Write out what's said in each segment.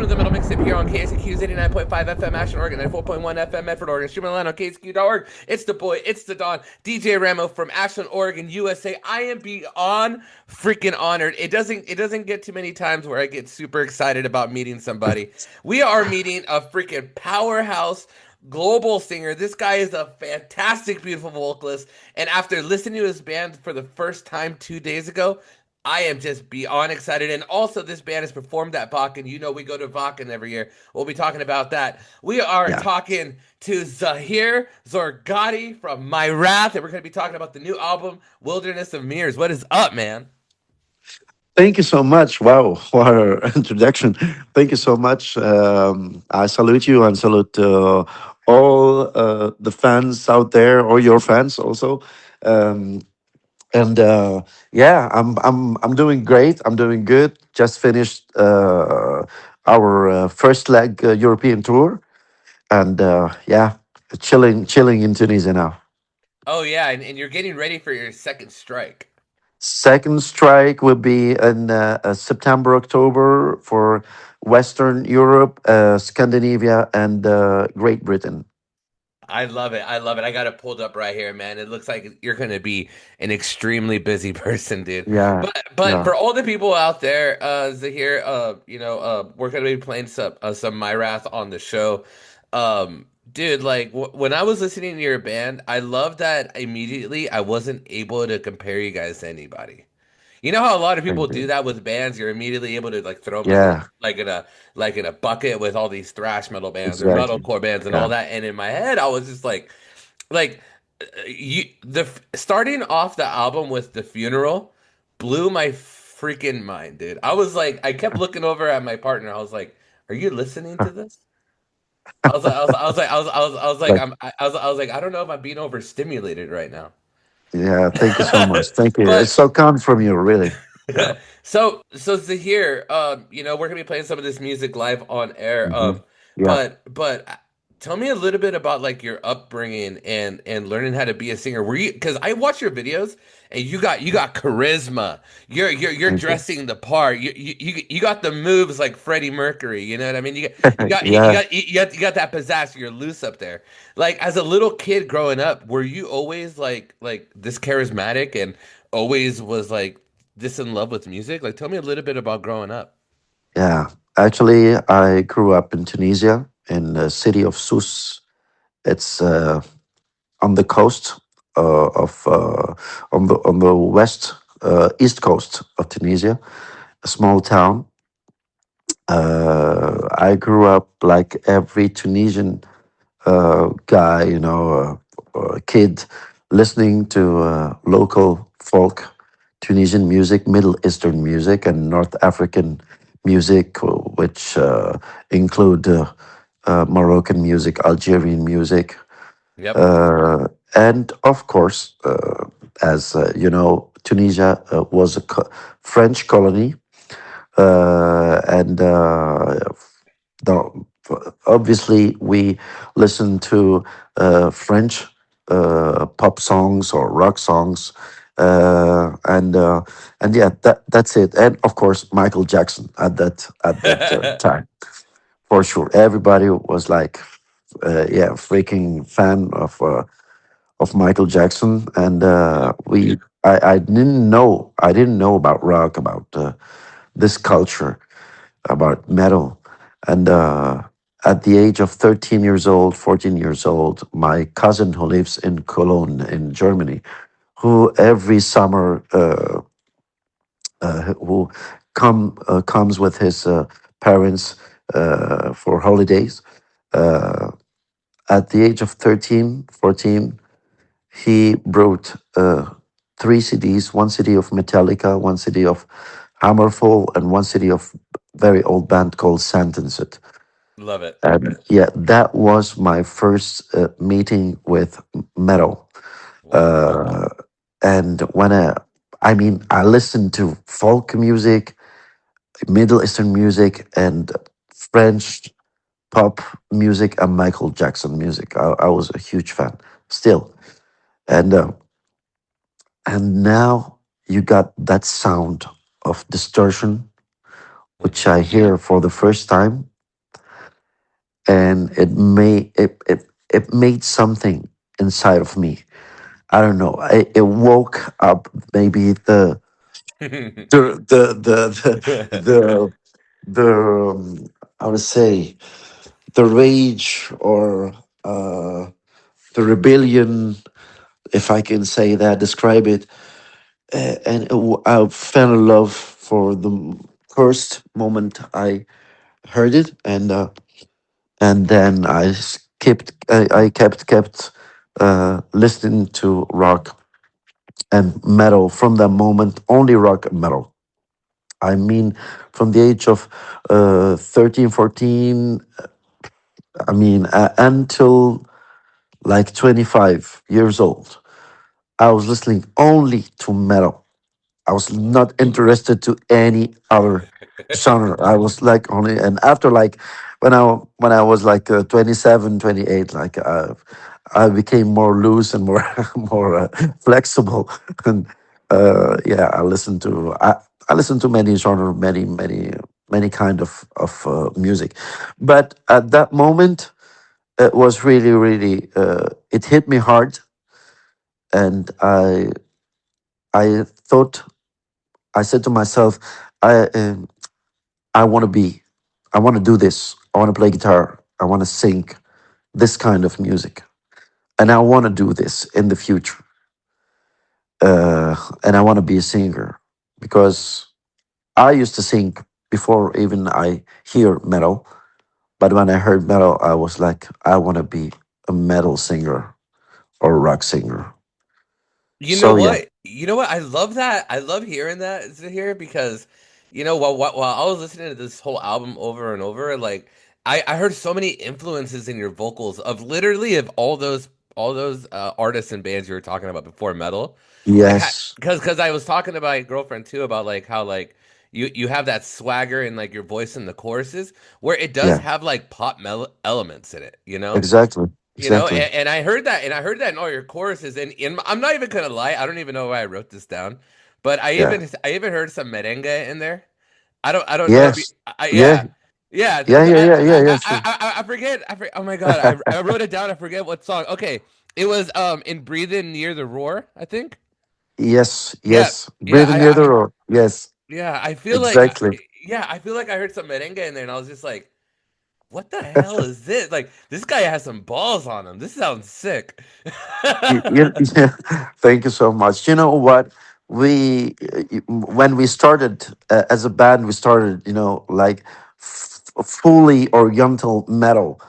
welcome to the Metal Mixtape here on KSQ's 89.5 FM Ashland, Oregon, 94.1 FM Medford, Oregon, streaming online on kskq.org. It's the boy, it's the Don, DJ Ramo from Ashland, Oregon, USA. I am beyond freaking honored. It doesn't get too many times where I get super excited about meeting somebody. We are meeting a freaking powerhouse global singer. This guy is a fantastic, beautiful vocalist. And after listening to his band for the first time 2 days ago, I am just beyond excited. And also, this band has performed at Vakken. You know, we go to Vakken every year. We'll be talking about that. We are Yeah. talking to Zaher Zorgati from Myrath, and we're going to be talking about the new album, Wilderness of Mirrors. What is up, man? Thank you so much. Wow, what an introduction. Thank you so much. I salute you and salute all the fans out there, or your fans also. Um, and yeah, I'm doing great. I'm doing good. Just finished our first leg European tour, and yeah, chilling in Tunisia now. Oh, yeah, and you're getting ready for your second strike. Second strike will be in September, October for Western Europe, Scandinavia, and Great Britain. I love it. I love it. I got it pulled up right here, man. It looks like you're going to be an extremely busy person, dude. Yeah, But yeah. for all the people out there, Zahir, we're going to be playing some Myrath on the show. Dude, like when I was listening to your band, I love that immediately I wasn't able to compare you guys to anybody. You know how a lot of people Thank do you. that with bands? You're immediately able to like throw them Yeah, like in a bucket with all these thrash metal bands or exactly. metalcore bands and all Yeah, that. And in my head, I was just like you starting off the album with the funeral blew my freaking mind, dude. I was like, I kept looking over at my partner. I was like, "Are you listening to this?" I was like, like I was like, I don't know if I'm being overstimulated right now. yeah. Thank you so much. Thank you. It's But so kind from you, really. Yeah. so Zahir, we're gonna be playing some of this music live on air. Yeah. But tell me a little bit about like your upbringing and learning how to be a singer. Were you? Because I watch your videos and you got charisma. You're Thank you. dressing the part. You got the moves like Freddie Mercury. You know what I mean? Yeah. You got that pizzazz. You're loose up there. Like as a little kid growing up, were you always like this charismatic and always was like this in love with music? Like, tell me a little bit about growing up. Yeah. Actually, I grew up in Tunisia, in the city of Sousse. It's on the coast of on the west east coast of Tunisia, a small town. I grew up like every Tunisian guy, kid, listening to local folk Tunisian music, Middle Eastern music, and North African music, which include Moroccan music, Algerian music, Yep. and of course, as you know, Tunisia was a French colony, and the, obviously we listen to French pop songs or rock songs, and yeah, that's it. And of course, Michael Jackson at that time, for sure. Everybody was like, yeah, freaking fan of Michael Jackson, and Yep. I didn't know about rock, about this culture, about metal, and at the age of 13 years old, 14 years old, my cousin who lives in Cologne in Germany, who every summer who comes with his parents for holidays. Uh, at the age of 13, 14, he brought three CDs, one CD of Metallica, one CD of Hammerfall, and one CD of very old band called Sentenced. Love it. And yeah, that was my first meeting with metal. Wow. Uh, and I mean, I listened to folk music, Middle Eastern music, and French pop music, and Michael Jackson music. I was a huge fan still. And now you got that sound of distortion, which Hmm. I hear for the first time. and it made something inside of me. I don't know. It woke up maybe the I would say the rage or the rebellion, if I can say that, describe it. I fell in love for the first moment I heard it, and then I kept listening to rock and metal from that moment. Only rock and metal. I mean, from the age of 13, 14, I mean, until like 25 years old, I was listening only to metal. I was not interested to any other genre. I was like only, and after like when I was like 27, 28, like I became more loose and more more flexible, and yeah, I listened to many genre, many kind of music, but at that moment it was really it hit me hard, and I thought I said to myself, I um, I want to be, I want to do this. I want to play guitar. I want to sing this kind of music, and I want to do this in the future. And I want to be a singer because I used to sing before even I hear metal. But when I heard metal, I was like, I want to be a metal singer or a rock singer. You know So yeah, what? You know what? I love that. I love hearing that here because, while I was listening to this whole album over and over, like I heard so many influences in your vocals of literally of all those artists and bands you were talking about before metal, like yes, because I was talking to my girlfriend too about like how like you have that swagger in like your voice in the choruses where it does yeah, have like elements in it, you know? exactly, exactly, And I heard that, in all your choruses, and I'm not even gonna lie, I don't even know why I wrote this down, but yeah, I even heard some merengue in there. I don't know if you, yes, yeah, yeah, yeah. yeah, yeah, yeah, yeah, yeah, sure. I forget. Oh my god, I wrote it down. I forget what song. Okay, it was in "Breathing Near the Roar," I think. Yes, Yeah, yes. yeah. Breathing near the road. Yes, Yeah. I feel like, exactly. yeah, I feel like I heard some merengue in there, and I was just like, what the hell is this? Like, this guy has some balls on him. This sounds sick. Yeah, thank you so much. You know what? When we started as a band, we started, like fully Oriental metal.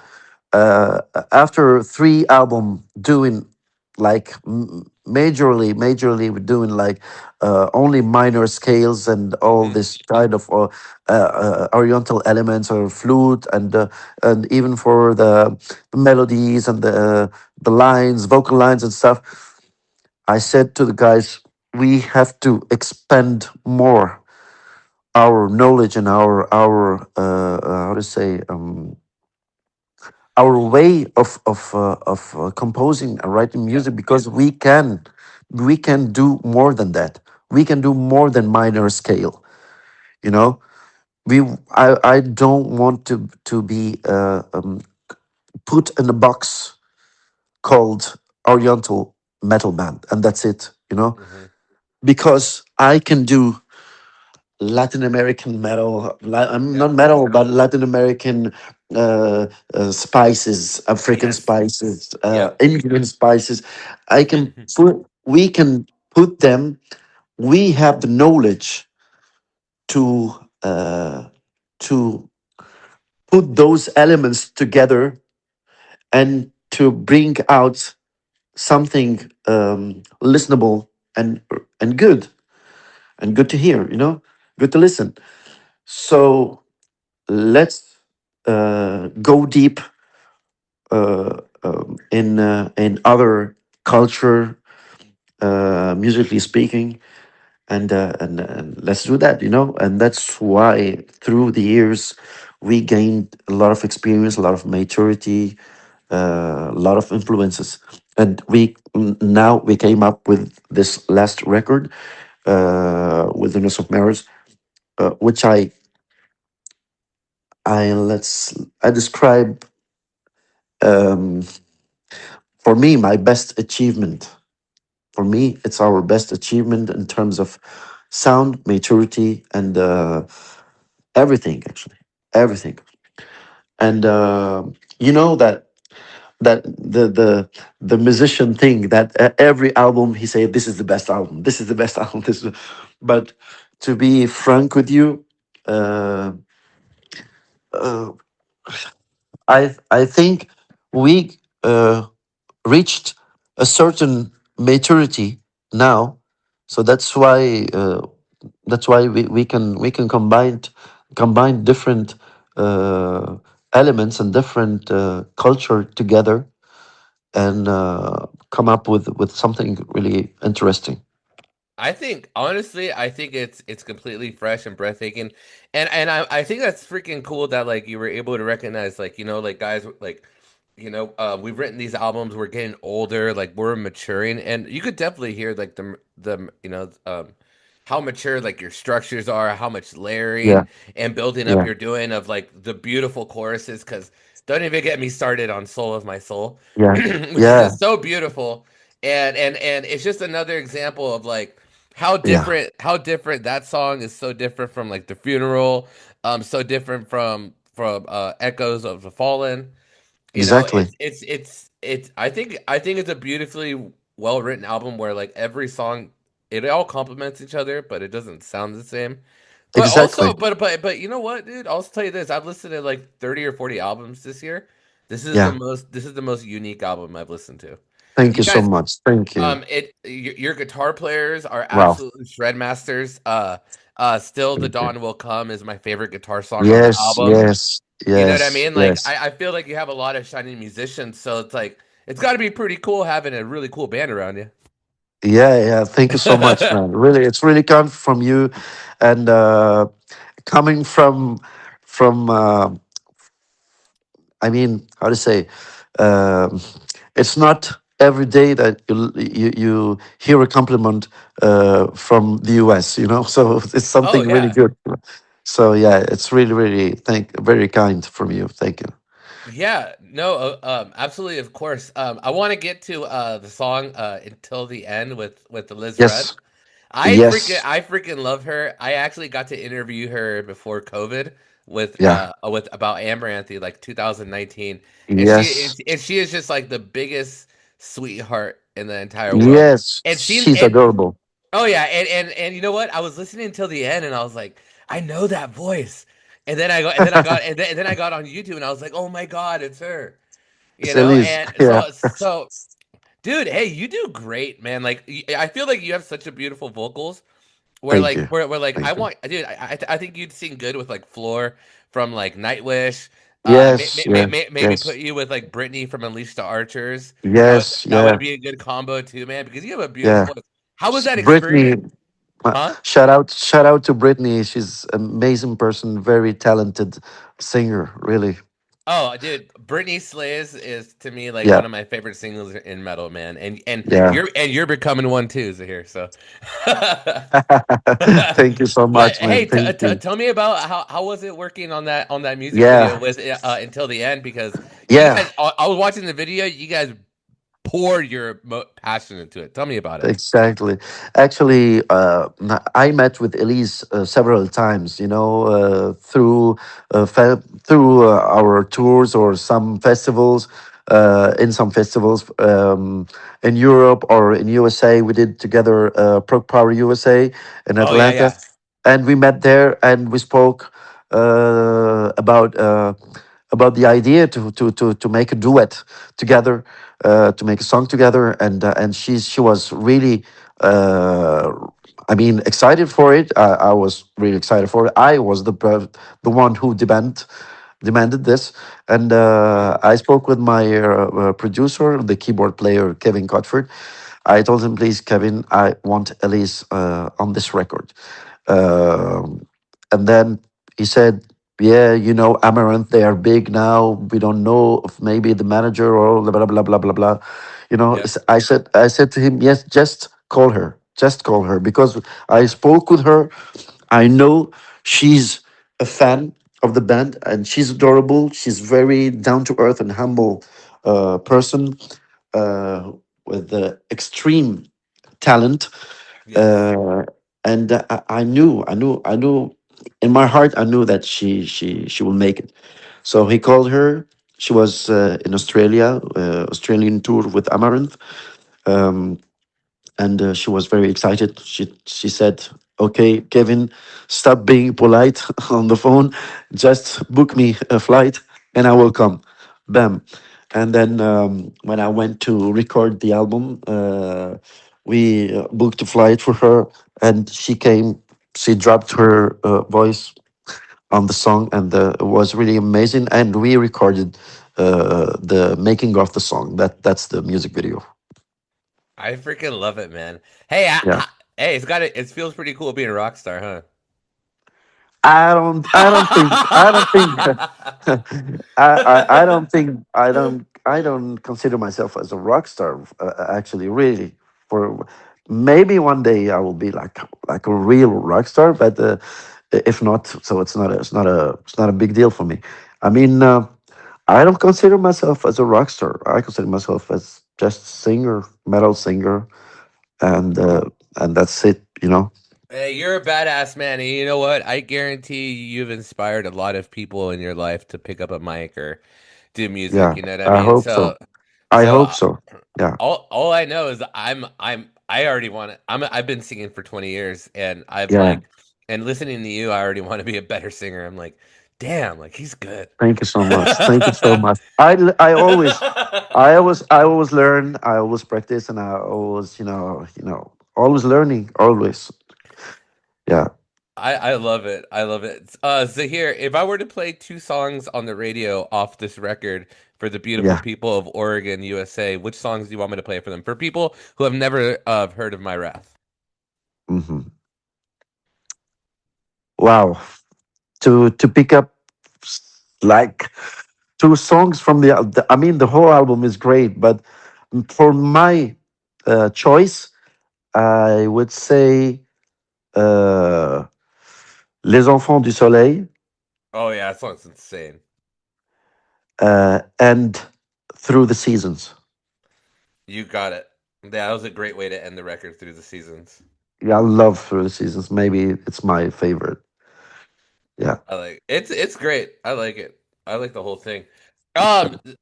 After three album doing like majorly we're doing like only minor scales and all Hmm. this kind of oriental elements or flute and even for the melodies and the lines, vocal lines and stuff. I said to the guys, we have to expand more our knowledge and our how to say our way of composing and writing Yeah. music, because we can do more than that. We can do more than minor scale. You know, I don't want to be put in a box called Oriental metal band, and that's it. Hmm. Because I can do Latin American metal. I'm Yeah. not metal, but Latin American spices, African Yes. spices, Yep. Indian spices. We can put them. We have the knowledge to to put those elements together and to bring out something listenable and good and good to hear. Good to listen. So let's go deep in other culture, musically speaking, and let's do that. And that's why through the years we gained a lot of experience, a lot of maturity, a lot of influences, and now we came up with this last record, Wilderness of Mirrors, which I describe. um, for me, my best achievement. For me, it's our best achievement in terms of sound, maturity, and everything. Actually, everything. And you know that the musician thing that every album he say this is the best album. This is the best album. But to be frank with you, uh, uh, I think we reached a certain maturity now, so that's why we can combine different uh, elements and different culture together and come up with something really interesting. I think honestly, I think it's completely fresh and breathtaking, and I think that's freaking cool that like you were able to recognize like like guys like we've written these albums, we're getting older, like we're maturing, and you could definitely hear like the how mature like your structures are, how much Yeah, layering and building up yeah, you're doing of like the beautiful choruses. Because don't even get me started on "Soul of My Soul," yeah, which is yeah, just so beautiful, and it's just another example of like yeah. how different that song is, so different from like the funeral, so different from Echoes of the Fallen. Exactly, It's I think it's a beautifully well written album where like every song, it all complements each other, but it doesn't sound the same. But also, exactly. but you know what, dude? I'll tell you this: I've listened to like 30 or 40 albums this year. Yeah. This is the most unique album I've listened to. Thank You you so guys, much. Thank you. your guitar players are Wow. absolutely shred masters. Still the Thank you. Dawn Will Come is my favorite guitar song on the Yes, album. yes, You know what I yes, mean? Like yes. I feel like you have a lot of shining musicians, so it's like it's got to be pretty cool having a really cool band around you. Yeah, yeah. Thank you so much, man. Really, it's really kind from you, and coming from I mean, how to say, um, it's not every day that you hear a compliment from the US. You know, so it's Oh something really yeah, good. So yeah, it's really, really very kind from you. Thank you. yeah. No, absolutely, of course. I want to get to the song "Until the End" with the Liz Rudd. Yes, yes, I freaking love her. I actually got to interview her before COVID yeah, with about Amaranthi like 2019, yes, and she is just like the biggest sweetheart in the entire world. yes. And she She's and adorable. oh yeah, and you know what? I was listening until the end, and I was like, I know that voice. And then I got on YouTube, and I was like, oh my god, it's her. It's Elise. And Yeah. so dude, hey, you do great, man. Like I feel like you have such a beautiful vocals. Thank you. Where like I Thank you. want, dude. I think you'd sing good with like Floor from like Nightwish. Yes, yeah, Maybe put yes, you with like Brittany from Unleashed to Archers. yes, That would yeah, be a good combo too, man. Because you have a beautiful yeah. voice. How was that Brittany, experience? Huh? shout out to Brittany. She's an amazing person, very talented singer, really. Oh, dude, Britney Slays is to me like Yeah, one of my favorite singles in metal, man. yeah. And you're becoming one too, Zaher. So, Thank you so but much, man. hey, Thank you. tell me about how was it working on that music video Yeah, with until the end, because you yeah. guys, I was watching the video, you guys poured your passion into it. Tell me about it. Exactly. Actually, I met with Elise several times. You know, through our tours or some festivals. In some festivals in Europe or in USA, we did together Prog Power USA in Oh yeah, Atlanta, yeah, and we met there and we spoke about the idea to make a duet together, to make a song together, and she was really, uh, I mean, excited for it. I was really excited for it. I was the one who demanded this, and I spoke with my producer, the keyboard player Kevin Cotford. I told him, please, Kevin, I want Elise on this record. Um, and then he said, yeah, you know, Amaranth, they are big now. We don't know if maybe the manager or blah, blah, blah, blah, blah, blah. You know, yeah. I said to him, yes, just call her, because I spoke with her. I know she's a fan of the band and she's adorable. She's very down to earth and humble person uh, with extreme talent, Yes. uh, and I knew in my heart, I knew that she will make it. So he called her. She was in Australia, Australian tour with Amaranth, um, and she was very excited. She said, "Okay, Kevin, stop being polite on the phone. Just book me a flight, and I will come." Bam. And then when I went to record the album, we booked a flight for her, and she came. She dropped her voice on the song, and it was really amazing. And we recorded the making of the song. That's the music video. I freaking love it, man. Hey, Yeah. hey, it feels pretty cool being a rock star, huh? I don't think, I don't consider myself as a rock star. Actually, really, for maybe one day I will be like a real rock star, but if not, so it's not a big deal for me. I mean, I don't consider myself as a rock star. I consider myself as just singer, metal singer, and uh, and that's it. You know. Hey, you're a badass man, and you know what? I guarantee you've inspired a lot of people in your life to pick up a mic or do music. Yeah, You know what I I mean? hope so. I So hope so. Yeah. all I know is I already want to. I've been singing for 20 years, and I've Yeah, like, and listening to you, I already want to be a better singer. I'm like, damn, like he's good. thank you so much. Thank you so much. I always learn. I always practice, and I always, always learning. Always. Yeah, I love it. I love it. Zahir, if I were to play two songs on the radio off this record for the beautiful yeah. people of Oregon, USA, which songs do you want me to play for them? For people who have never heard of Myrath. Hmm. Wow. To pick up like two songs from I mean, the whole album is great, but for my choice, I would say uh, Les Enfants du Soleil Oh yeah, that song's insane. and Through the Seasons. You got it. Yeah, that was a great way to end the record through the seasons. Yeah, I love Through the Seasons. Maybe it's my favorite. Yeah. I like it's great. I like it. I like the whole thing.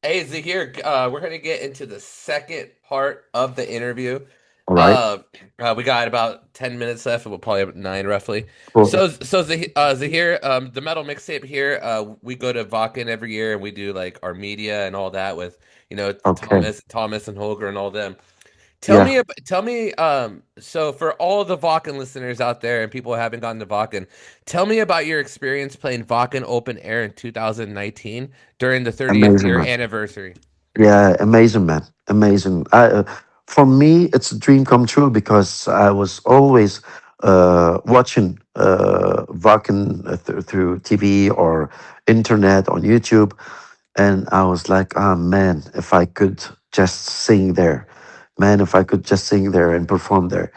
Hey Zahir, we're gonna get into the second part of the interview. All right. Uh, we got about 10 minutes left. We'll probably have nine roughly. Cool. Zahir, the metal mixtape here. We go to Vakken every year and we do like our media and all that with Okay. Thomas and Holger and all them. Yeah. Tell me, so for all the Vakken listeners out there and people who haven't gotten to Vakken, tell me about your experience playing Vakken Open Air in 2019 during the 30th Amazing, year man. anniversary. Yeah, amazing, man. Amazing. For me, it's a dream come true because I was always watching Vakken through TV or internet on YouTube, and I was like, ah, man, if I could just sing there, man, if I could just sing there and perform there,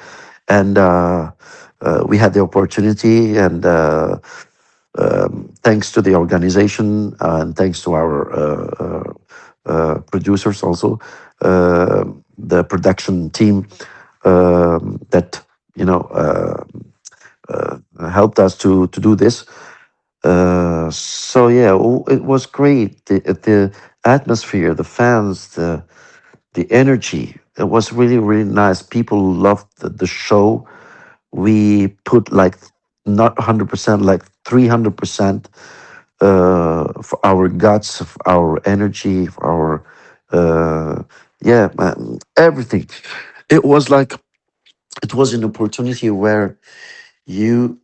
and we had the opportunity, and thanks to the organization and thanks to our producers also, the production team that you know helped us to do this. So yeah, it was great. The atmosphere, the fans, the energy. It was really really nice. People loved the show. We put like not 100%, like 300% for our guts, for our energy, for our yeah, man, everything. It was like it was an opportunity where you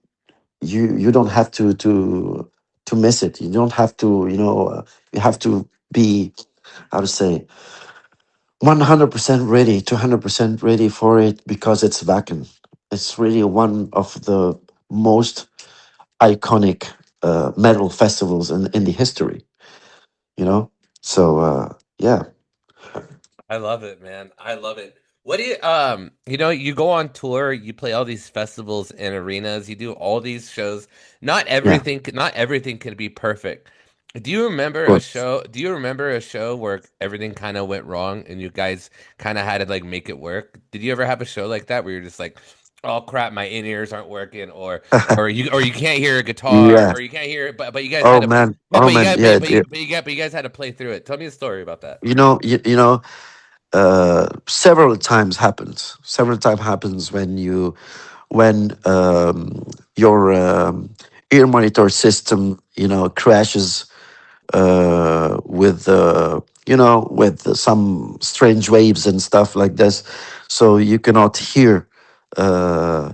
you don't have to miss it. You don't have to, you have to be, how to say, 100% ready, 200% ready for it because it's Wacken. It's really one of the most iconic metal festivals in the history, you know? So, yeah, I love it, man. I love it. What do you you go on tour, you play all these festivals and arenas, you do all these shows. yeah, Not everything can be perfect. Do you remember a But show? Do you remember a show where everything kind of went wrong and you guys kind of had to like make it work? Did you ever have a show like that where you're just like, "Oh crap, my in ears aren't working," or you can't hear a guitar, yeah. or you can't hear it, but you guys had Oh to, man. but Oh you man. got Yeah. but you guys had to play through it. Tell me a story about that. You know. Several times happens. Several times happens when your ear monitor system, crashes with with some strange waves and stuff like this, so you cannot hear uh,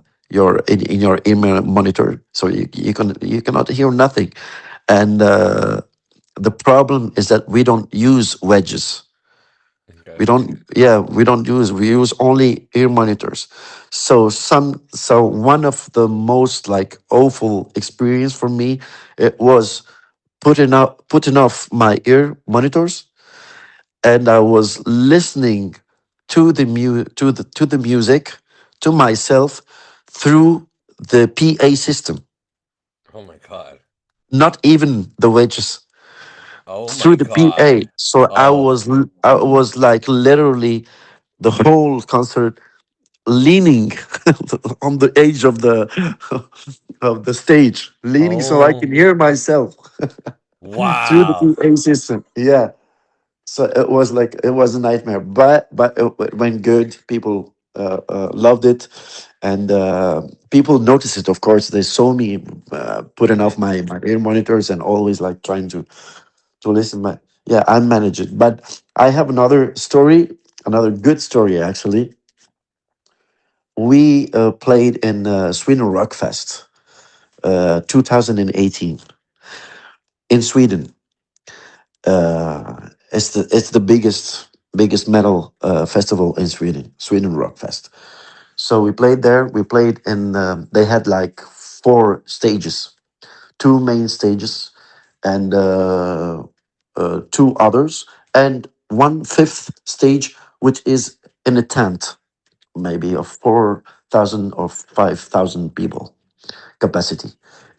in your ear monitor. So you cannot hear nothing, and the problem is that we don't use wedges. Okay. We don't use, we use only ear monitors. So one of the most like awful experience for me, it was putting off my ear monitors, and I was listening to the music to myself through the PA system, Oh my god. not even the wedges, Oh my through the god. PA. So Oh. I was like literally the whole concert leaning on the edge of the of the stage, leaning so I Oh. can hear myself through the Wow. PA system. Yeah, so it was a nightmare, but it went good. People loved it, and people noticed it. Of course, they saw me putting off my ear monitors and always like trying to listen. But yeah, I manage it. But I have another story, another good story actually. We played in Sweden Rock Fest 2018 in Sweden. It's the biggest metal festival in Sweden, Sweden Rock Fest. So we played there. We played in. They had like four stages, two main stages, and two others, and one fifth stage, which is in a tent, maybe of 4,000 or 5,000 people capacity.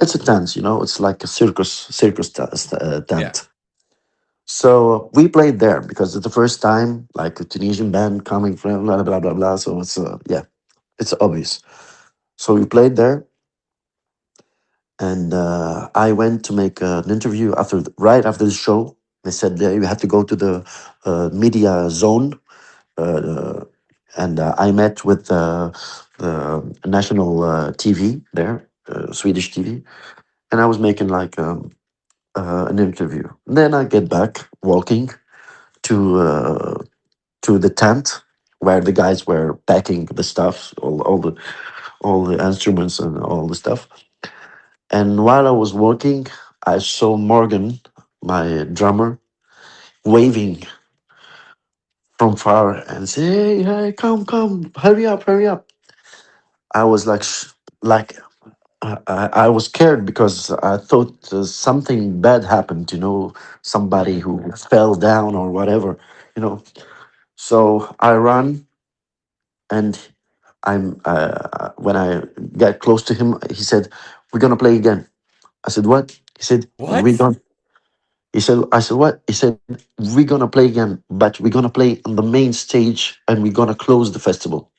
It's a tent, It's like a Yeah. tent. So we played there because it's the first time, like a Tunisian band coming from blah blah blah blah. So it's yeah, it's obvious. So we played there, and I went to make an interview right after the show. They said you have to go to the media zone, uh, and I met with the national TV there, Swedish TV, and I was making like an interview. Then I get back walking to to the tent where the guys were packing the stuff, all the instruments and all the stuff. And while I was walking, I saw Morgan, my drummer, waving from far and say, "Hey, hey, come, hurry up!" I was like, like I was scared because I thought something bad happened. Somebody Mm. who fell down or whatever. You know. So I ran, and I'm when I got close to him, he said, "We're gonna play again." I said, "What?" He said, "We What? don't." He said, "I said what?" He said, "We're gonna play again, but we're gonna play on the main stage, and we're gonna close the festival."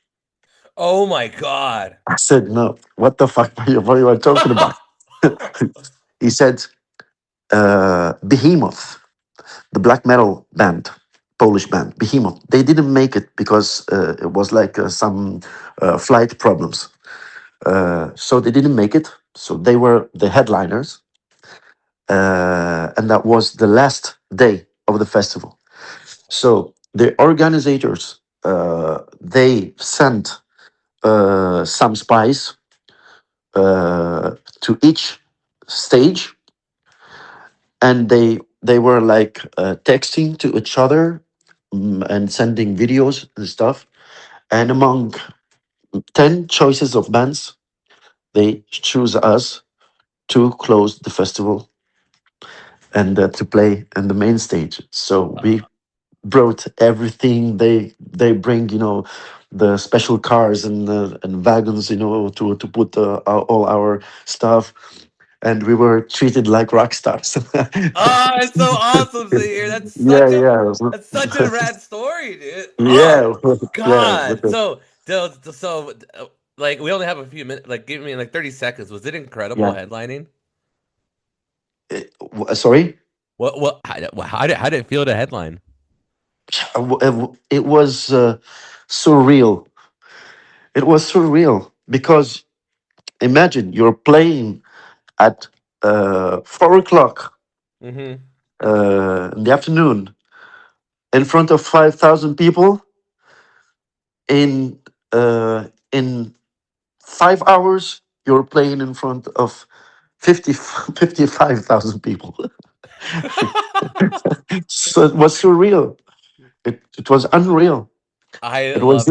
Oh my god. I said, "No, what the fuck what are you talking about?" He said, "Behemoth, the black metal band." Polish band Behemoth. They didn't make it because it was like some flight problems. So they didn't make it. So they were the headliners, and that was the last day of the festival. So the organizers they sent some spies to each stage, and they were like texting to each other, and sending videos and stuff. And among 10 choices of bands, they choose us to close the festival and to play in the main stage. So we brought everything. They bring the special cars and wagons to put all our stuff. and we were treated like rock stars. Oh, it's so awesome to hear. Yeah, yeah, That's such a rad story, dude. Oh yeah, yeah. God. Like we only have a few minutes. Like give me like 30 seconds. Was it incredible Yeah. headlining? Sorry. What? How did it feel to headline? It was surreal. It was surreal because imagine you're playing at 4 o'clock Mm-hmm. in the afternoon in front of 5,000 people in 5 hours. You're playing in front of 55,000 people. So it was surreal. It was unreal. I It was. love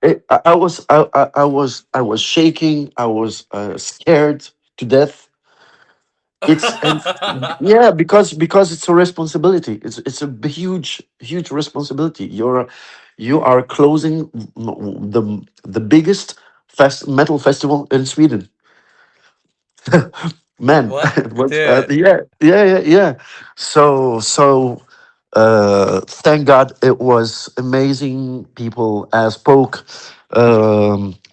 it. I was shaking. I was scared to death. It's and yeah, because it's a responsibility. It's a huge responsibility. You are closing the biggest metal festival in Sweden. Man, What, it was dude? yeah. Thank God it was amazing. People spoke.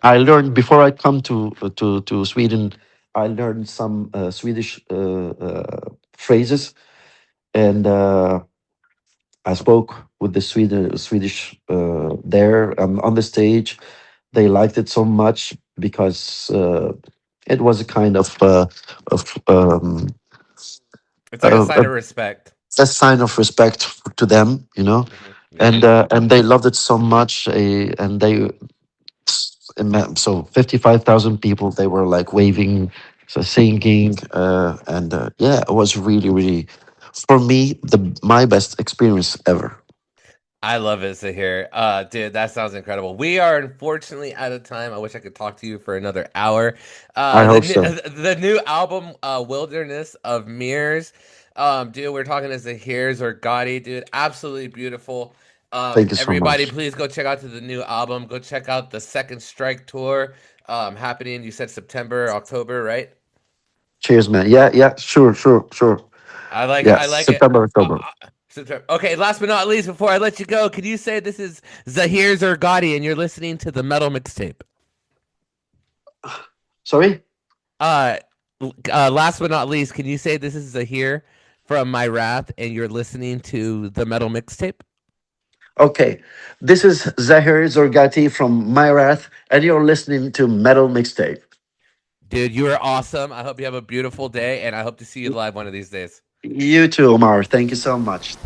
I learned before I come to Sweden. I learned some Swedish phrases, and I spoke with the Swedish there on the stage. They liked it so much because it was a kind of It's like a uh, sign of respect. a sign of respect to them, you know, Mm-hmm. and they loved it so much. And they so 55,000 people, they were like waving, so singing, and yeah, it was really for me the my best experience ever. I love it to hear. Dude, that sounds incredible. We are unfortunately out of time. I wish I could talk to you for another hour. I hope so. The new album, Wilderness of Mirrors. Dude, we're talking to Zaher Zorgati, dude. Absolutely beautiful. Thank you so Everybody, much. please go check out to the new album. Go check out the Second Strike tour. Happening. You said September, October, right? Cheers, man. Yeah, yeah, sure. Yeah, I like it. September, October. Okay, last but not least, before I let you go, could you say this is Zaher Zorgati and you're listening to the Metal Mixtape? Sorry. Uh, Last but not least, can you say this is Zaher from Myrath and you're listening to the Metal Mixtape? Okay, this is Zaher Zorgati from Myrath, and you're listening to Metal Mixtape. Dude, you are awesome. I hope you have a beautiful day and I hope to see you live one of these days. You too, Omar. Thank you so much.